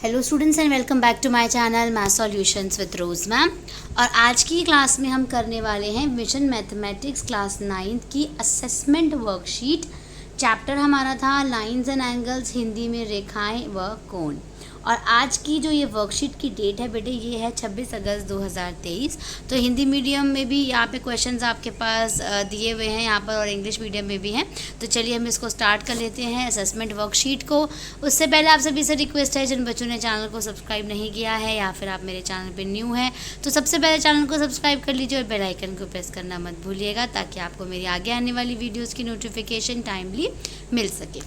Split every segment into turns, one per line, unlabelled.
Hello students and welcome back to my channel math solutions with Rose ma'am. और आज की class में हम करने वाले हैं मिशन मैथमेटिक्स क्लास 9th की असेसमेंट वर्कशीट। चैप्टर हमारा था लाइंस एंड एंगल्स, हिंदी में रेखाएं व कोण। और आज की जो ये वर्कशीट की डेट है बेटे, ये है 26 अगस्त 2023। तो हिंदी मीडियम में भी यहाँ पे क्वेश्चंस आपके पास दिए हुए हैं यहाँ पर, और इंग्लिश मीडियम में भी हैं। तो चलिए हम इसको स्टार्ट कर लेते हैं असेसमेंट वर्कशीट को। उससे पहले आप सभी से रिक्वेस्ट है, जिन बच्चों ने चैनल को सब्सक्राइब नहीं किया है या फिर आप मेरे चैनल पर न्यू हैं, तो सबसे पहले चैनल को सब्सक्राइब कर लीजिए और बेल आइकन को प्रेस करना मत भूलिएगा, ताकि आपको मेरी आगे आने वाली वीडियोज़ की नोटिफिकेशन टाइमली मिल सके।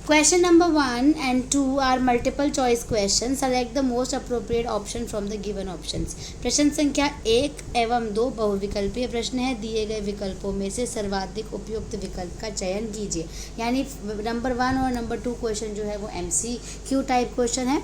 Question number 1 and 2 are multiple choice questions. Select the most appropriate option from the given options. प्रश्न संख्या 1 एवं 2 बहुविकल्पीय प्रश्न है। दिए गए विकल्पों में से सर्वाधिक उपयुक्त विकल्प का चयन कीजिए। यानी नंबर 1 और नंबर 2 क्वेश्चन जो है वो MCQ टाइप क्वेश्चन है।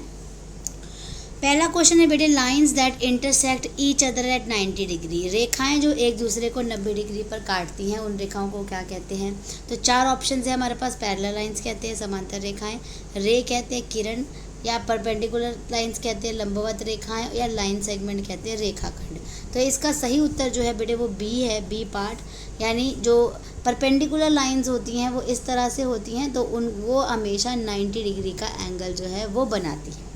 पहला क्वेश्चन है बेटे, lines that intersect each other at 90 degree. रेखाएं जो एक दूसरे को 90 डिग्री पर काटती हैं, उन रेखाओं को क्या कहते हैं? तो 4 ऑप्शन है हमारे पास। पैरेलल लाइंस कहते हैं समांतर रेखाएं, रे कहते हैं किरण, या परपेंडिकुलर लाइंस कहते हैं लंबवत रेखाएं, या लाइन सेगमेंट कहते हैं रेखाखंड। तो इसका सही उत्तर जो है बेटे वो बी है, बी पार्ट। यानी जो परपेंडिकुलर लाइंस होती हैं वो इस तरह से होती हैं, तो वो हमेशा 90 डिग्री का एंगल जो है वो बनाती है।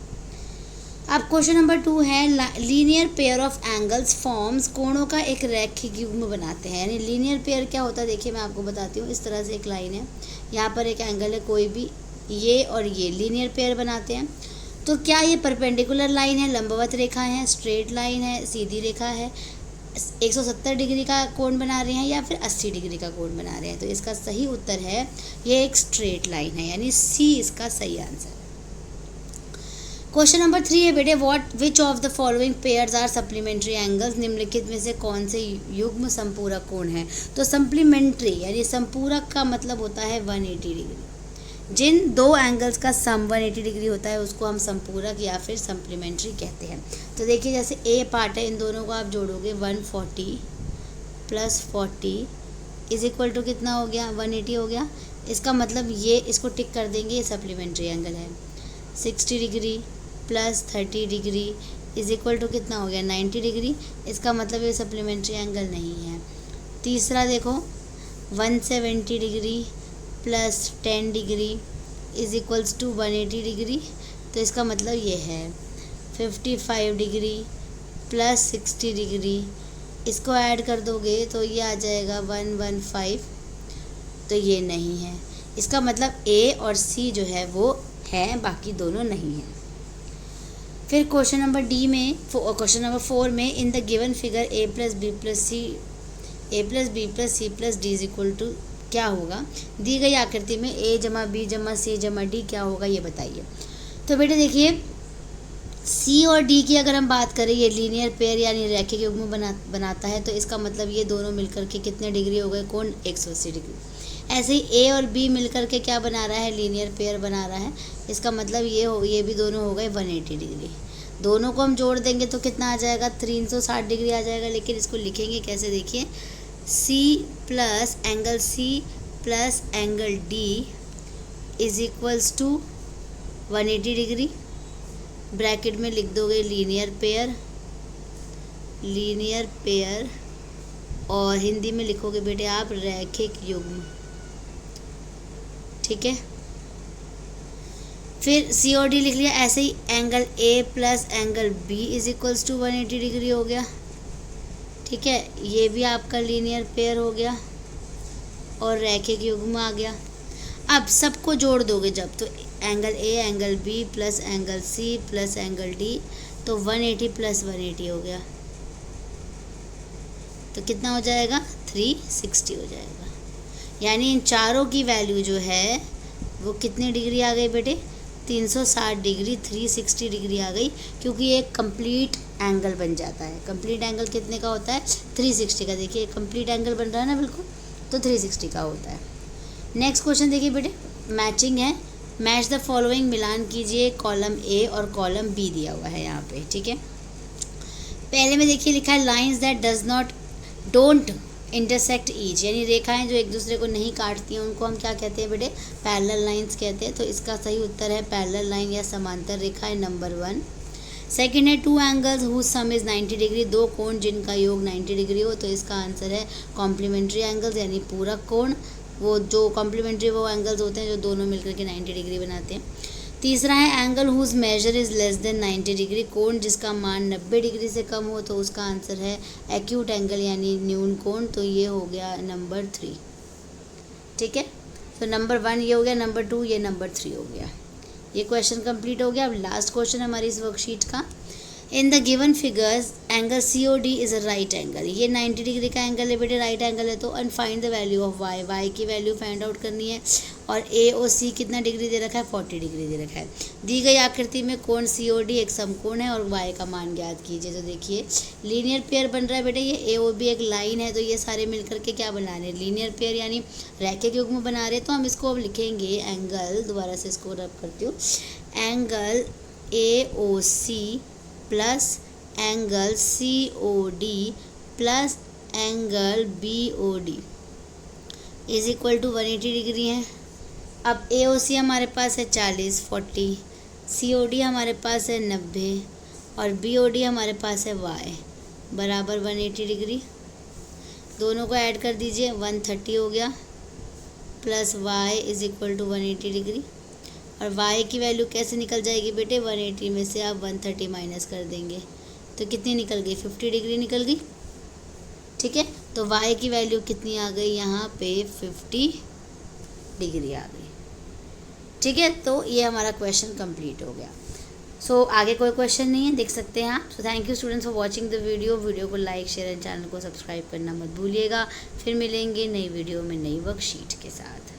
अब क्वेश्चन नंबर 2 है, linear pair of angles forms. कोणों का एक रैखिक युग्म बनाते हैं। यानी लीनियर पेयर क्या होता है, देखिए मैं आपको बताती हूँ। इस तरह से एक लाइन है, यहाँ पर एक एंगल है कोई भी, ये और ये लीनियर पेयर बनाते हैं। तो क्या ये परपेंडिकुलर लाइन है, लंबवत रेखा है, स्ट्रेट लाइन है, सीधी रेखा है, 170 डिग्री का कोण बना रहे हैं, या फिर 80 डिग्री का कोण बना रहे हैं? तो इसका सही उत्तर है ये एक स्ट्रेट लाइन है, यानी सी इसका सही आंसर है। क्वेश्चन नंबर 3 है बेटे, which of the following pairs are supplementary angles. निम्नलिखित में से कौन से युग्म संपूरक कोण है? तो सप्लीमेंट्री यानी संपूरक का मतलब होता है 180 डिग्री। जिन दो एंगल्स का सम 180 डिग्री होता है उसको हम संपूरक या फिर सप्लीमेंट्री कहते हैं। तो देखिए जैसे ए पार्ट है, इन दोनों को आप जोड़ोगे 140 + 40 इज इक्वल टू कितना हो गया? 180 हो गया। इसका मतलब ये, इसको टिक कर देंगे, ये सप्लीमेंट्री एंगल है। 60 degree + 30 degree is equal to कितना हो गया? 90 डिग्री। इसका मतलब ये सप्लीमेंट्री एंगल नहीं है। तीसरा देखो, 170 degree + 10 degree is equals to 180 degree. तो इसका मतलब ये है 55 डिग्री + 60 डिग्री। इसको ऐड कर दोगे तो ये आ जाएगा 115। तो ये नहीं है। इसका मतलब ए और सी जो है वो है, बाकी दोनों नहीं हैं। फिर क्वेश्चन नंबर 4 में, in the given figure a + b + c + d is equal to क्या होगा? दी गई आकृति में a + b + c + d क्या होगा, ये बताइए। तो बेटे देखिए, c और d की अगर हम बात करें, ये लीनियर पेयर यानी रैखिक युग्म बनाता है। तो इसका मतलब ये दोनों मिलकर के कितने डिग्री हो गए? कोण 180 डिग्री। ऐसे ही a और b मिलकर के क्या बना रहा है? लीनियर पेयर बना रहा है। इसका मतलब ये भी दोनों हो गए 180 डिग्री। दोनों को हम जोड़ देंगे तो कितना आ जाएगा? 360 डिग्री आ जाएगा। लेकिन इसको लिखेंगे कैसे, देखिए, c + angle c + angle d is equals to 180 degree. Bracket में लिख दोगे लीनियर पेयर, और हिंदी में लिखोगे बेटे आप रैखिक युग्म। ठीक है, फिर सी और डी लिख लिया। ऐसे ही angle a + angle b is equals to 180 degree हो गया। ठीक है, ये भी आपका लीनियर पेयर हो गया और रैखिक युग्म आ गया। अब सबको जोड़ दोगे जब, तो angle a angle b + angle c + angle d, तो 180 + 180 हो गया। तो कितना हो जाएगा? 360 हो जाएगा। यानी इन चारों की वैल्यू जो है वो कितनी डिग्री आ गई बेटे? 360 डिग्री, 360 डिग्री आ गई, क्योंकि ये कंप्लीट एंगल बन जाता है। कंप्लीट एंगल कितने का होता है? 360 का। देखिए कंप्लीट एंगल बन रहा है ना, बिल्कुल, तो 360 का होता है। नेक्स्ट क्वेश्चन देखिए बेटे, मैचिंग है। मैच द फॉलोइंग, मिलान कीजिए। कॉलम ए और कॉलम बी दिया हुआ है यहाँ पे। ठीक है, पहले में देखिए लिखा है lines that don't intersect each, यानी रेखाएं जो एक दूसरे को नहीं काटती हैं उनको हम क्या कहते हैं बेटे, पैरेलल लाइंस कहते हैं। तो इसका सही उत्तर है पैरेलल लाइन या समांतर रेखाएं, नंबर 1। सेकेंड है two angles whose sum is 90 degree, दो कोण जिनका योग 90 डिग्री हो। तो इसका आंसर है कॉम्प्लीमेंट्री एंगल्स यानी पूरक कोण। वो जो कॉम्प्लीमेंट्री वो एंगल्स होते हैं जो दोनों मिलकर के 90 डिग्री बनाते हैं। तीसरा है angle whose measure is less than 90 degree, कोण जिसका मान 90 डिग्री से कम हो। तो उसका आंसर है एक्यूट एंगल यानी न्यून कोण। तो ये हो गया नंबर 3। ठीक है, तो नंबर 1 ये हो गया, नंबर 2 ये, नंबर 3 हो गया। ये क्वेश्चन कंप्लीट हो गया। अब लास्ट क्वेश्चन हमारी इस वर्कशीट का, इन the given figures angle COD is a right angle. ये 90 डिग्री का एंगल है बेटे, राइट एंगल है। तो and find the value of y, y की वैल्यू फाइंड आउट करनी है। और AOC कितना डिग्री दे रखा है, 40 डिग्री दे रखा है। दी गई आकृति में कोण COD एक समकोण है और y का मान ज्ञात कीजिए। तो देखिए लीनियर पेयर बन रहा है बेटे, ये AOB एक लाइन है। तो ये सारे मिलकर के क्या बना रहे हैं, लीनियर पेयर यानी रैखिक युग्म बना रहे हैं। तो हम इसको अब लिखेंगे एंगल, दोबारा से इसको रब करती हूँ, angle AOC plus angle COD plus angle BOD is equal to 180 degree है। अब AOC हमारे पास है 40, 40, COD हमारे पास है 90 और BOD हमारे पास है y बराबर 180 डिग्री। दोनों को ऐड कर दीजिए, 130 हो गया, plus y is equal to 180 degree. और y की वैल्यू कैसे निकल जाएगी बेटे, 180 में से आप 130 माइनस कर देंगे तो कितनी निकल गई, 50 डिग्री निकल गई। ठीक है, तो y की वैल्यू कितनी आ गई, यहाँ पे 50 डिग्री आ गई। ठीक है, तो ये हमारा क्वेश्चन कंप्लीट हो गया। सो आगे कोई क्वेश्चन नहीं है, देख सकते हैं आप। So thank you students for watching the video को लाइक शेयर एंड चैनल को सब्सक्राइब करना मत भूलिएगा। फिर मिलेंगे नई वीडियो में नई वर्कशीट के साथ।